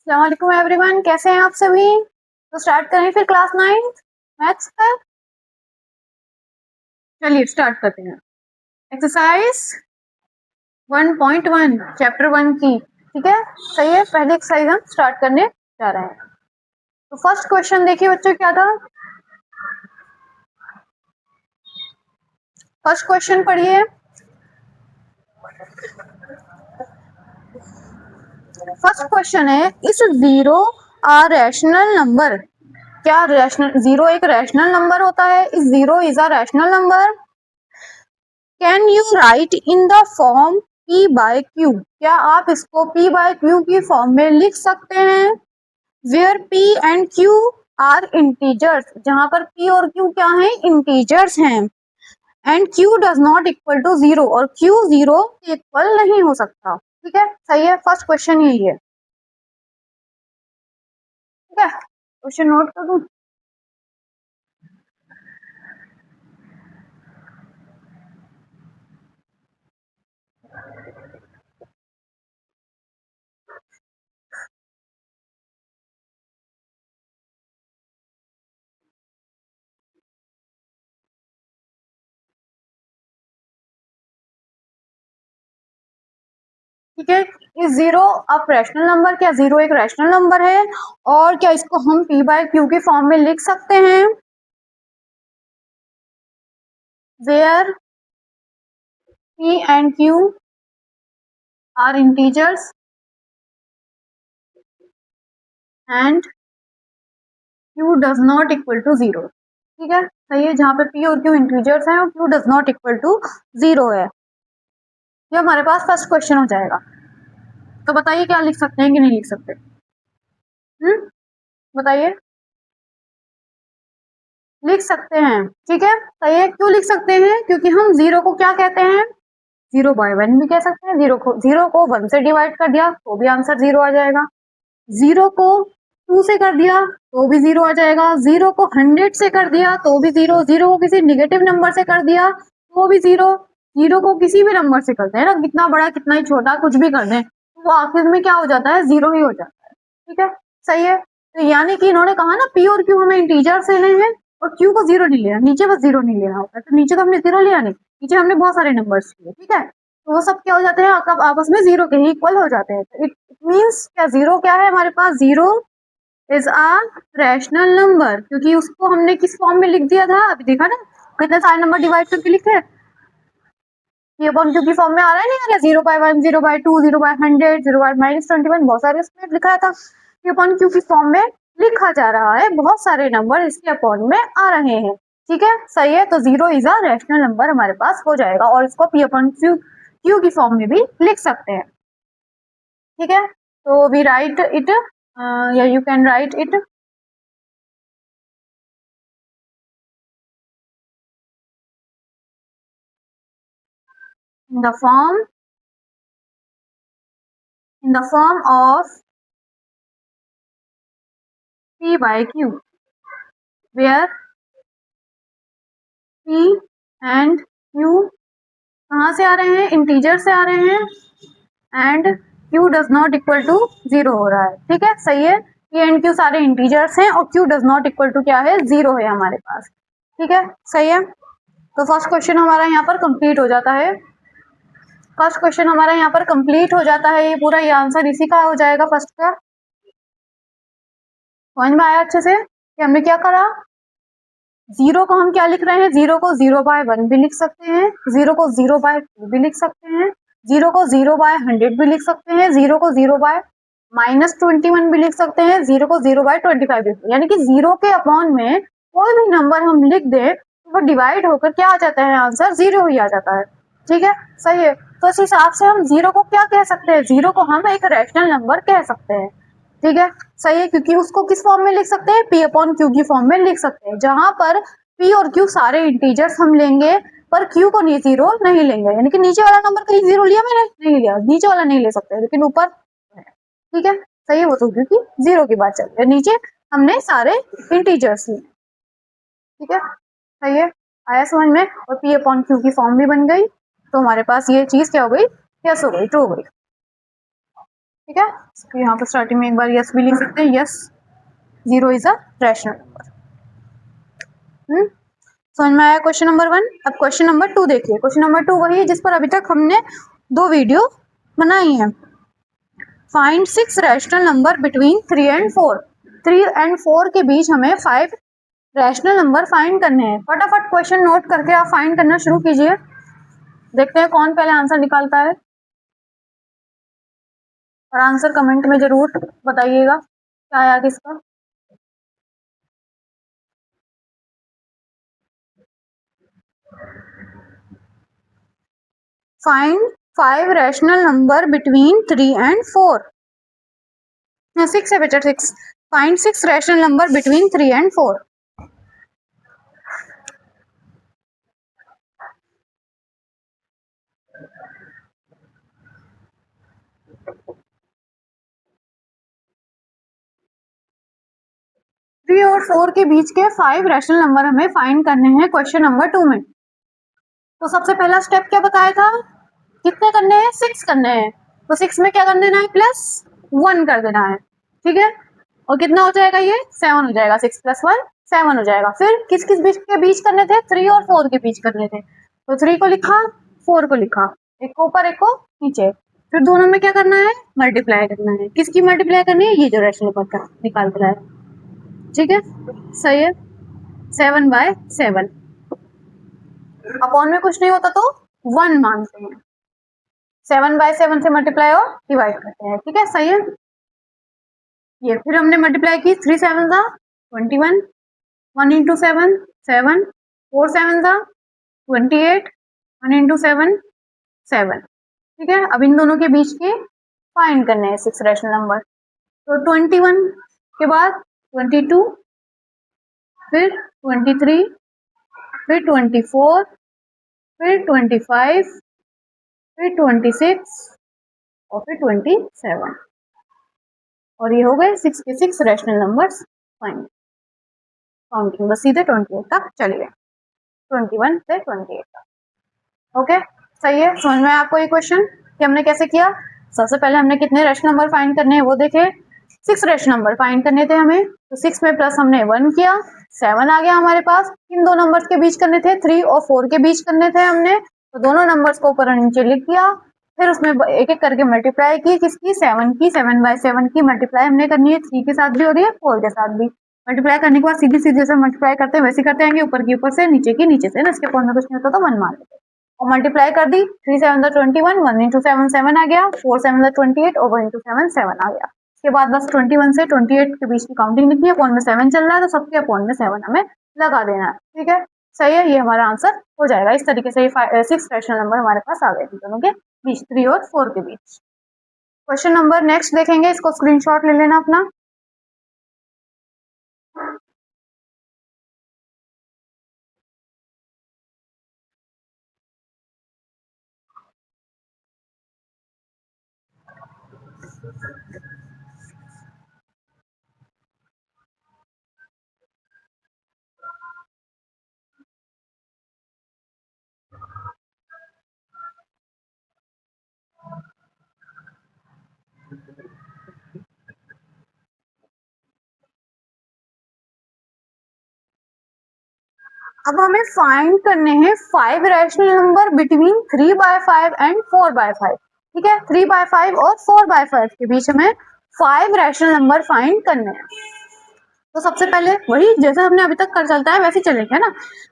अस्सलाम वालेकुम एवरीवन, कैसे हैं आप सभी। तो स्टार्ट करें फिर क्लास 9 मैथ्स का। चलिए स्टार्ट करते हैं। एक्सरसाइज 1.1 चैप्टर 1 की। ठीक है, सही है। पहले एक्सरसाइज हम स्टार्ट करने जा रहे हैं। तो फर्स्ट क्वेश्चन देखिए बच्चों, क्या था। फर्स्ट क्वेश्चन पढ़िए। फर्स्ट क्वेश्चन है, is zero a rational number. क्या रैशनल जीरो एक रैशनल नंबर होता है? Is zero is a rational number. Can you write in the form P by Q? क्या आप इसको P बाय Q की फॉर्म में लिख सकते हैं? Where P and Q are integers, जहां पर P और Q क्या हैं? इंटीजर्स हैं। And Q does not equal to zero, और Q जीरो इक्वल नहीं हो सकता। ठीक है, सही है। फर्स्ट क्वेश्चन यही है। ठीक है, क्वेश्चन नोट कर दूं। ठीक है, इस जीरो अब रैशनल नंबर, क्या जीरो एक रैशनल नंबर है? और क्या इसको हम P बाय Q की फॉर्म में लिख सकते हैं? Where P and Q are integers and Q does not equal to zero। ठीक है, सही है। जहां पे P और Q इंटीजर्स हैं और Q does not equal to zero है। ये हमारे पास फर्स्ट क्वेश्चन हो जाएगा। तो बताइए क्या लिख सकते हैं कि नहीं लिख सकते। बताइए। लिख सकते हैं। ठीक है, सही है। क्यों लिख सकते हैं? क्योंकि हम जीरो को क्या कहते हैं? जीरो बाय वन भी कह सकते हैं। जीरो को वन से डिवाइड कर दिया तो भी आंसर जीरो आ जाएगा। जीरो को टू से कर दिया तो भी जीरो आ जाएगा। जीरो को 100 से कर दिया तो भी जीरो। जीरो को किसी निगेटिव नंबर से कर दिया तो भी जीरो। जीरो को किसी भी नंबर से करते हैं ना, कितना बड़ा कितना ही छोटा कुछ भी कर दें तो वो आखिर में क्या हो जाता है? जीरो ही हो जाता है। ठीक है, सही है। तो यानी कि इन्होंने कहा ना P और Q हमें इंटीजर से लेने हैं और Q को जीरो नहीं लेना, नीचे बस जीरो नहीं लेना होता है। तो नीचे तो हमने जीरो लिया नहीं, नीचे हमने बहुत सारे नंबर्स लिए। ठीक है, तो वो सब क्या हो जाते हैं? आपस में जीरो के ही इक्वल हो जाते हैं। इट मीन्स क्या जीरो क्या है हमारे पास? Zero is a rational number, क्योंकि उसको हमने किस फॉर्म में लिख दिया था? अभी देखा ना, कितने सारे नंबर डिवाइड करके लिखे हैं। ये अपॉन क्यू की फॉर्म में आ रहा है, नहीं आ रहा? Zero by one, zero by two, zero by 100, zero by -21, बहुत सारे इसमें लिखा था। ये अपॉन क्यू की फॉर्म में लिखा जा रहा है, बहुत सारे नंबर इसके अपॉन में आ रहे हैं। ठीक है, सही है। तो zero is a rational number हमारे पास हो जाएगा, और इसको पी अपॉन क्यू की फॉर्म में भी लिख सकते हैं। ठीक है, तो वी राइट इट, या you can write it in the form of P by Q, where P and Q कहाँ से आ रहे हैं? इंटीजर से आ रहे हैं। And Q does not equal to zero हो रहा है। ठीक है, सही है। P एंड Q सारे इंटीजर्स हैं और Q does not equal to क्या है? जीरो है हमारे पास। ठीक है, सही है। तो फर्स्ट क्वेश्चन हमारा यहाँ पर कंप्लीट हो जाता है। फर्स्ट क्वेश्चन हमारा यहाँ पर कंप्लीट हो जाता है। ये पूरा ये आंसर इसी का हो जाएगा फर्स्ट का। समझ में आया अच्छे से कि हमने क्या करा? जीरो को हम क्या लिख रहे हैं? जीरो को जीरो बाय वन भी लिख सकते हैं, जीरो को जीरो बाय टू भी लिख सकते हैं, जीरो को जीरो बाय 100 भी लिख सकते हैं, जीरो को जीरो बाय -21 भी लिख सकते हैं, जीरो को जीरो बाय 25 भी। यानी कि जीरो के अपॉन में कोई भी नंबर हम लिख दें तो वो डिवाइड होकर क्या आ जाता है? आंसर जीरो ही आ जाता है। ठीक है, सही है। तो इस हिसाब से हम जीरो को क्या कह सकते हैं? जीरो को हम एक रैशनल नंबर कह सकते हैं। ठीक है, सही है। क्योंकि उसको किस फॉर्म में लिख सकते हैं? P अपॉन Q की फॉर्म में लिख सकते हैं, जहां पर P और Q सारे इंटीजर्स हम लेंगे पर Q को जीरो नहीं लेंगे। यानी कि नीचे वाला नंबर कहीं जीरो लिया मैंने? नहीं लिया, नीचे वाला नहीं ले सकते, लेकिन ऊपर है। ठीक है, सही है। वो तो क्योंकि जीरो की बात चल रही है, नीचे हमने सारे इंटीजर्स लिए। ठीक है, सही है। आया समझ में? और P अपॉन Q की फॉर्म भी बन गई, तो हमारे पास ये चीज क्या हो गई? यस हो गई, ट्रू हो गई। ठीक है, तो यहाँ पर स्टार्टिंग में एक बार यस भी लिख सकते हैं, yes 0 is a rational number. समझ में आया क्वेश्चन नंबर 1। अब क्वेश्चन नंबर 2 देखिए। क्वेश्चन नंबर 2 वही है जिस पर अभी तक हमने 2 वीडियो बनाई है। Find 6 rational number between 3 and 4। 3 and 4 के बीच हमें 5 रैशनल नंबर फाइंड करने हैं। फटाफट क्वेश्चन नोट करके आप फाइंड करना शुरू कीजिए। देखते हैं कौन पहले आंसर निकालता है, और आंसर कमेंट में जरूर बताइएगा क्या आया किसका। Find 5 rational number between 3 and 4। 6 है बेटा, 6। Find 6 rational number between 3 and 4। Three और 4 के बीच के 5 रैशनल नंबर हमें फाइंड करने हैं क्वेश्चन नंबर 2 में। तो सबसे पहला स्टेप क्या बताया था, कितने करने हैं, 6 करने हैं। तो 6 में क्या कर देना है, +1 कर देना है। ठीक है, और कितना हो जाएगा, ये 7 हो जाएगा। 6 + 1 7 हो जाएगा। फिर किस किस बीच के बीच करने थे, 3 और 4 के बीच करने थे। तो 3 को लिखा, 4 को लिखा, एक को ऊपर एक को नीचे। फिर दोनों में क्या करना है, मल्टीप्लाई करना है। किसकी मल्टीप्लाई करनी है, ये जो रैशनल नंबर का निकाल कर लाया। ठीक है, सही है। 7/7 अपॉन में कुछ नहीं होता तो 1 मानते हैं। 7/7 से मल्टीप्लाई और डिवाइड करते हैं। ठीक है, सही है। ये फिर हमने मल्टीप्लाई की, 3 7 21, 1 × 7 7, 4 7 28, 1 × 7 7। ठीक है, अब इन दोनों के बीच के फाइंड करने हैं 6 रैशनल नंबर। तो 21 के बाद 22, फिर 23, फिर 24, फिर 25, फिर 26 और फिर 27। और ये हो गए 6 के 6 रैशनल नंबर्स फाइंड। काउंटिंग बस सीधे 28 तक चले गए, 21 से 28 तक। ओके, सही है। समझ में आपको ये क्वेश्चन कि हमने कैसे किया। सबसे पहले हमने कितने रैशनल नंबर फाइंड करने हैं वो देखे। 6 रैशनल नंबर फाइंड करने थे हमें। तो 6 में प्लस हमने 1 किया, 7 आ गया हमारे पास। इन दो नंबर्स के बीच करने थे, 3 और 4 के बीच करने थे हमने। तो दोनों नंबर्स को ऊपर और नीचे लिख दिया। फिर उसमें एक एक करके मल्टीप्लाई की, किसकी, 7 की। 7/7 की मल्टीप्लाई हमने करनी है, 3 के साथ भी हो रही है, 4 के साथ भी। मल्टीप्लाई करने के बाद सीधी सीधी जैसे मल्टीप्लाई करते हैं वैसे करते आएंगे, ऊपर की ऊपर से, नीचे की नीचे से ना। इसके पॉइंट में कुछ नहीं होता तो 1 मान लेते, और मल्टीप्लाई कर दी। 3 7 21, 1 × 7 7 आ गया, 4 7 28 और 1 × 7 7 आ गया। इसके बाद बस 21 से 28 के बीच की काउंटिंग लिखनी है। पॉइंट में 7 चल रहा है तो सबके पॉइंट में 7 हमें लगा देना है। ठीक है, सही है, ये हमारा आंसर हो जाएगा। इस तरीके से 6 रैशनल नंबर हमारे पास आ गए दोनों के बीच, 3 और 4 के बीच। क्वेश्चन नंबर नेक्स्ट देखेंगे, इसको स्क्रीनशॉट ले लेना अपना। अब हमें फाइंड करने हैं 5 रैशनल नंबर बिटवीन 3/5 एंड 4/5। ठीक है, 3/5 और 4/5 के बीच हमें 5 रैशनल नंबर फाइंड करने हैं। तो सबसे पहले वही जैसे हमने अभी तक कर चलता है वैसे चलेंगे ना।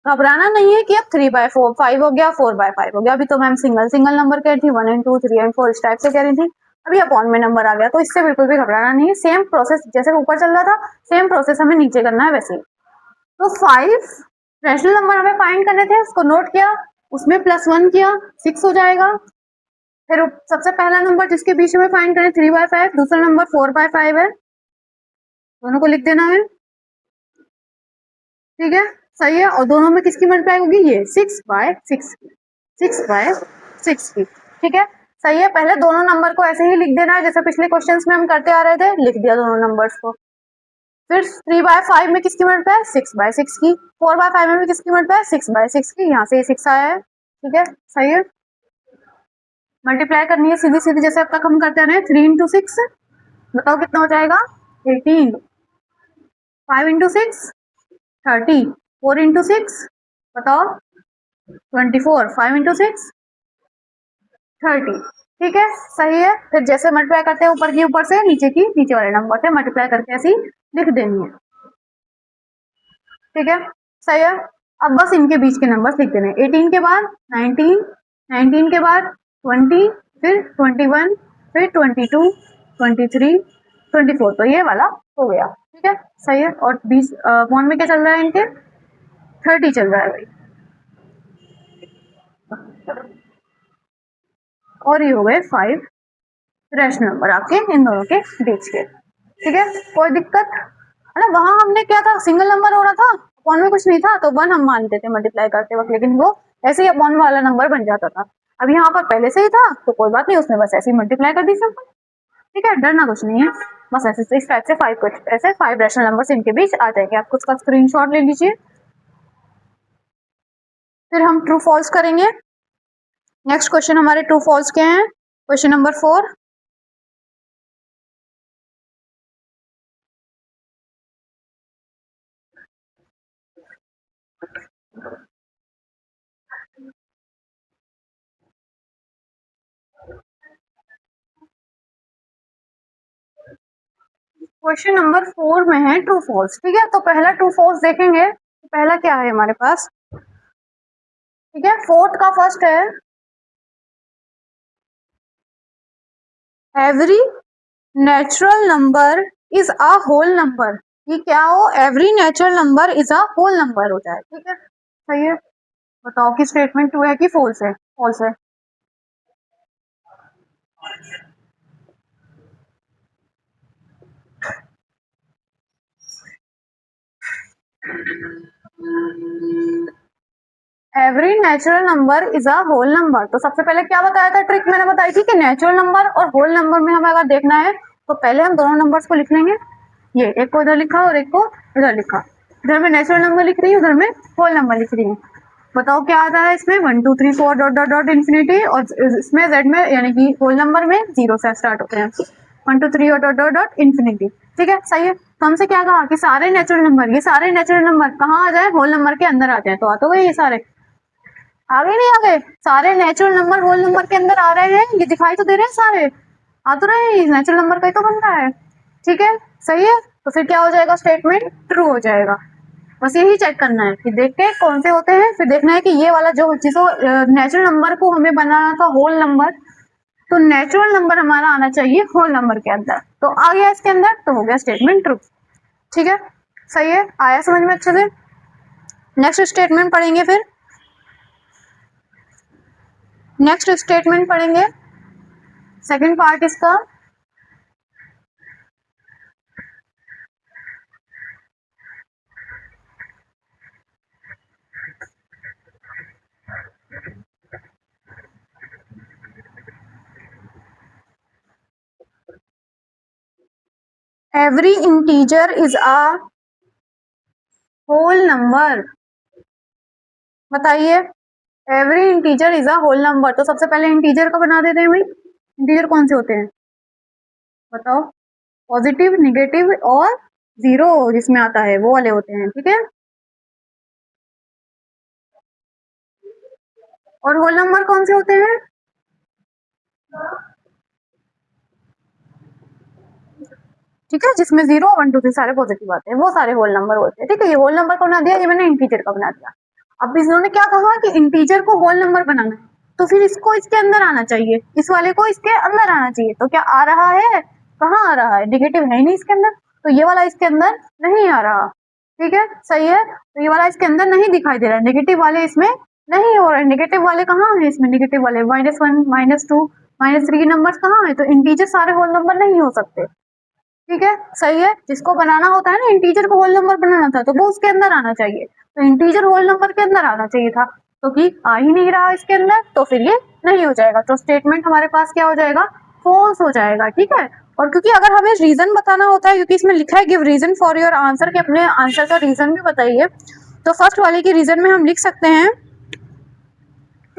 घबराना नहीं है कि अब 3/5 हो गया, 4/5 हो गया। अभी तो मैम सिंगल सिंगल नंबर कह रही थी, 1 2 3 और 4 इस टाइप से कह रही थी। अभी अपॉन में नंबर आ गया, तो इससे बिल्कुल भी घबराना नहीं है। सेम प्रोसेस जैसे ऊपर चल रहा था, सेम प्रोसेस हमें नीचे करना है वैसे ही। तो 5 रैशनल नंबर हमें फाइंड करने थे, उसको नोट किया, उसमें +1 किया, 6 हो जाएगा। फिर सबसे पहला नंबर जिसके बीच में फाइंड करें 3/5, दूसरा नंबर 4/5 है, दोनों को लिख देना है। ठीक है, सही है। और दोनों में किसकी मल्टीप्लाई होगी, ये 6/6 की, 6/6 की। ठीक है, सही है। पहले दोनों नंबर को ऐसे ही लिख देना है जैसे पिछले क्वेश्चंस में हम करते आ रहे थे, लिख दिया दोनों नंबर्स को। फिर 3/5 में किसकी मल्टीप्लाई, 6/6 की। 4/5 में भी किसकी मल्टीप्लाई, 6/6 की। यहाँ से 6 आया है। ठीक है, सही है। मल्टीप्लाई करनी है सीधी सीधी जैसे अब तक हम करते रहे। 3 इंटू 6 बताओ कितना हो जाएगा 18, 5 इंटू 6 30, 4 इंटू 6 बताओ 24, 5 इंटू 6 30। ठीक है सही है। फिर जैसे मल्टीप्लाई करते हैं ऊपर की ऊपर से नीचे की नीचे वाले नंबर से मल्टीप्लाई करके ऐसी लिख देनी है। ठीक है सही है। अब बस इनके बीच के नंबर लिख देने। 18 के बाद 19, 19 के बाद 20, फिर 21, फिर 22, 23, 24। तो ये वाला हो गया। ठीक है सही है। और 20 पॉन में क्या चल रहा है इनके 30 चल रहा है भाई। और ये हो गए 5 रैशनल नंबर आपके इन दोनों के बीच के। ठीक है कोई दिक्कत है ना। वहां हमने क्या था सिंगल नंबर हो रहा था अपॉन में कुछ नहीं था तो 1 हम मानते थे मल्टीप्लाई करते वक्त, लेकिन वो ऐसे ही अपॉन वाला नंबर बन जाता था। अब यहाँ पर पहले से ही था तो कोई बात नहीं, उसने बस ऐसे ही मल्टीप्लाई कर दी सिंपल। ठीक है डरना कुछ नहीं है। बस ऐसे इस टाइप से 5 रैशनल नंबर इनके बीच आ जाएंगे। आप कुछ का स्क्रीनशॉट ले लीजिए। फिर हम ट्रू फॉल्स करेंगे। नेक्स्ट क्वेश्चन हमारे ट्रू फॉल्स के हैं। Question number 4। क्वेश्चन नंबर 4 में है ट्रू फॉल्स। ठीक है तो पहला ट्रू फॉल्स देखेंगे। पहला क्या है हमारे पास। ठीक है फोर्थ का फर्स्ट है every natural number is a whole number. ये क्या हो every natural number is a whole number हो जाए। ठीक है सही है। बताओ कि स्टेटमेंट 2 है कि फॉल्स है। फॉल्स है। Every natural number is a whole number. तो सबसे पहले क्या बताया था ट्रिक मैंने बताई थी कि नेचुरल नंबर और होल नंबर में हमें अगर देखना है तो पहले हम दोनों नंबर्स को लिख लेंगे। ये एक को इधर लिखा और एक को इधर लिखा। इधर में नेचुरल नंबर लिख रही हूँ, उधर में होल नंबर लिख रही हूँ। बताओ क्या आता है इसमें 1 2 3 4 डॉट डॉट डॉट इन्फिनिटी, और इसमें जेड में यानी कि होल नंबर में 0 से स्टार्ट होते हैं 1 2 3 डॉट डॉट डॉट इन्फिनिटी। ठीक है सही है। तो हमसे क्या कहा कि सारे नेचुरल नंबर, ये सारे नेचुरल नंबर कहाँ आ जाए होल नंबर के अंदर आ जाए। तो आ तो गए ये सारे, आ गए नहीं आ गए। सारे नेचुरल नंबर होल नंबर के अंदर आ रहे हैं, ये दिखाई तो दे रहे हैं सारे, आ तो रहे हैं, नेचुरल नंबर का ही तो बन रहा है। ठीक है सही है। तो फिर क्या हो जाएगा स्टेटमेंट ट्रू हो जाएगा। बस यही चेक करना है कि देख के कौन से होते हैं, फिर देखना है कि ये वाला जो जिसको नेचुरल नंबर को हमें बनाना था होल नंबर, तो नेचुरल नंबर हमारा आना चाहिए होल नंबर के अंदर। तो आ गया इसके अंदर तो हो गया स्टेटमेंट ट्रू। ठीक है सही है। आया समझ में अच्छे से। नेक्स्ट स्टेटमेंट पढ़ेंगे। फिर नेक्स्ट स्टेटमेंट पढ़ेंगे सेकंड पार्ट इसका। Every integer is a whole number. बताइए every integer is a whole number. तो सबसे पहले इंटीजर को बना देते हैं भाई। इंटीजर कौन से होते हैं बताओ। पॉजिटिव, निगेटिव और जीरो जिसमें आता है वो वाले होते हैं। ठीक है और होल नंबर कौन से होते हैं। ठीक है जिसमें 0 1 2 3 सारे पॉजिटिव आते हैं वो सारे होल नंबर होते हैं। ठीक है ये होल नंबर को बना दिया, ये मैंने इंटीजर का बना दिया। अब इन्होंने क्या कहा कि इंटीजर को होल नंबर बनाना है, तो फिर इसको इसके अंदर आना चाहिए, इस वाले को इसके अंदर आना चाहिए। तो क्या आ रहा है, कहाँ आ रहा है, नेगेटिव है ही नहीं इसके अंदर, तो ये वाला इसके अंदर नहीं आ रहा। ठीक है सही है। तो ये वाला इसके अंदर नहीं दिखाई दे रहा है, नेगेटिव वाले इसमें नहीं हो रहे। नेगेटिव वाले कहाँ है इसमें, नेगेटिव वाले -1 -2 -3 नंबर कहाँ है। तो इंटीजर सारे होल नंबर नहीं हो सकते। ठीक है सही है। जिसको बनाना होता है ना इंटीजर को होल नंबर बनाना था तो वो उसके अंदर आना चाहिए, तो इंटीजर होल नंबर के अंदर आना चाहिए था, तो कि आ ही नहीं रहा इसके अंदर, तो फिर ये नहीं हो जाएगा। तो स्टेटमेंट हमारे पास क्या हो जाएगा फॉल्स हो जाएगा। ठीक है। और क्योंकि अगर हमें रीजन बताना होता है, क्योंकि इसमें लिखा है give reason for your answer, के अपने आंसर का रीजन भी बताइए, तो फर्स्ट वाले की रीजन में हम लिख सकते हैं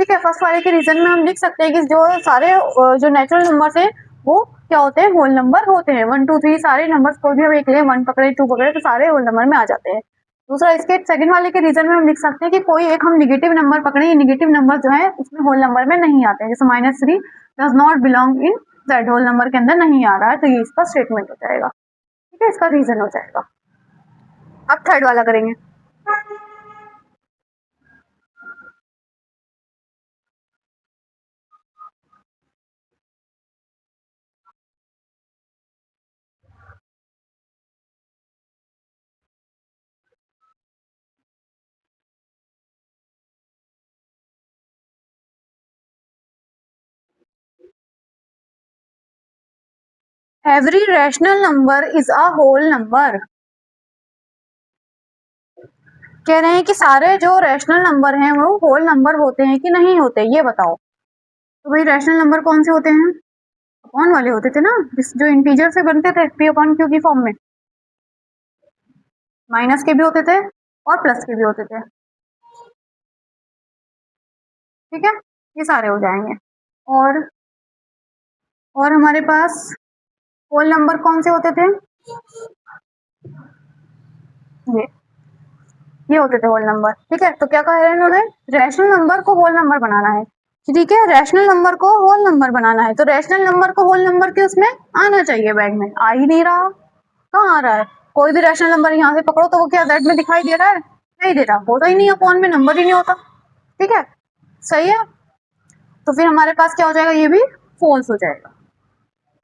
ठीक है, फर्स्ट वाले के रीजन में हम लिख सकते हैं कि जो सारे जो नेचुरल नंबर्स हैं वो क्या होते हैं, होल नंबर होते हैं। 1 2 3 सारे नंबर्स को भी हम एक ले 1 पकड़े 2 पकड़े तो सारे होल नंबर में आ जाते हैं। दूसरा, इसके सेकंड वाले के रीजन में हम लिख सकते हैं कि कोई एक हम निगेटिव नंबर पकड़े, ये निगेटिव नंबर जो है उसमें होल नंबर में नहीं आते हैं, जैसे -3 does not belong in that, whole number के अंदर नहीं आ रहा है, तो ये इसका स्टेटमेंट हो जाएगा। ठीक है, इसका रीजन हो जाएगा। अब थर्ड वाला करेंगे। Every rational number is a whole number. कह रहे हैं कि सारे जो रैशनल नंबर हैं वो होल नंबर होते हैं कि नहीं होते, ये बताओ। तो भाई रैशनल नंबर कौन से होते हैं, अपॉन वाले होते थे ना, जो इंटीजर से बनते थे पी अपॉन क्यू की फॉर्म में, माइनस के भी होते थे और प्लस के भी होते थे। ठीक है, ये सारे हो जाएंगे। और और हमारे पास होल नंबर कौन से होते थे, ये ये होते थे होल नंबर। ठीक है, तो क्या कह रहे हैं इन्होंने, रैशनल नंबर को होल नंबर बनाना है। ठीक है, रैशनल नंबर को होल नंबर बनाना है, तो रैशनल नंबर को होल नंबर के उसमें आना चाहिए, बैग में आ ही नहीं रहा। कहाँ आ रहा है, कोई भी रैशनल नंबर यहाँ से पकड़ो तो वो क्या जेड में दिखाई दे रहा है, नहीं दे रहा, होता ही नहीं, अपॉन में नंबर ही नहीं होता। ठीक है, सही है, तो फिर हमारे पास क्या हो जाएगा, ये भी फॉल्स हो जाएगा।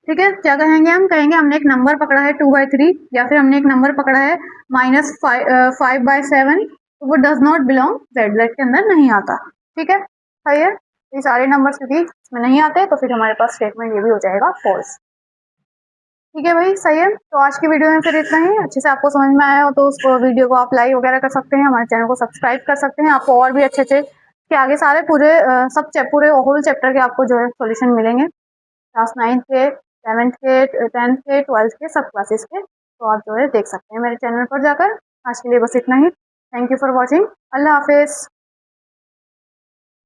ठीक है, क्या कहेंगे, हम कहेंगे हमने एक नंबर पकड़ा है 2/3, या फिर हमने एक नंबर पकड़ा है -5/7, तो वो does not belong Z, Z के अंदर नहीं आता। ठीक है, सही है, ये सारे नंबर्स क्योंकि इसमें नहीं आते तो फिर हमारे पास स्टेटमेंट ये भी हो जाएगा फॉल्स। ठीक है भाई, सही है, तो आज की वीडियो में फिर इतना ही। अच्छे से आपको समझ में आया हो तो उस वीडियो को आप लाइक वगैरह कर सकते हैं, हमारे चैनल को सब्सक्राइब कर सकते हैं, आपको और भी अच्छे अच्छे के आगे सारे पूरे पूरे होल चैप्टर के आपको जो है सॉल्यूशन मिलेंगे, क्लास 9 के, 7th के, 10th के, 12th के, सब क्लासेस के, तो आप जो है देख सकते हैं मेरे चैनल पर जाकर। आज के लिए बस इतना ही। Thank you for watching. अल्लाह हाफिज़।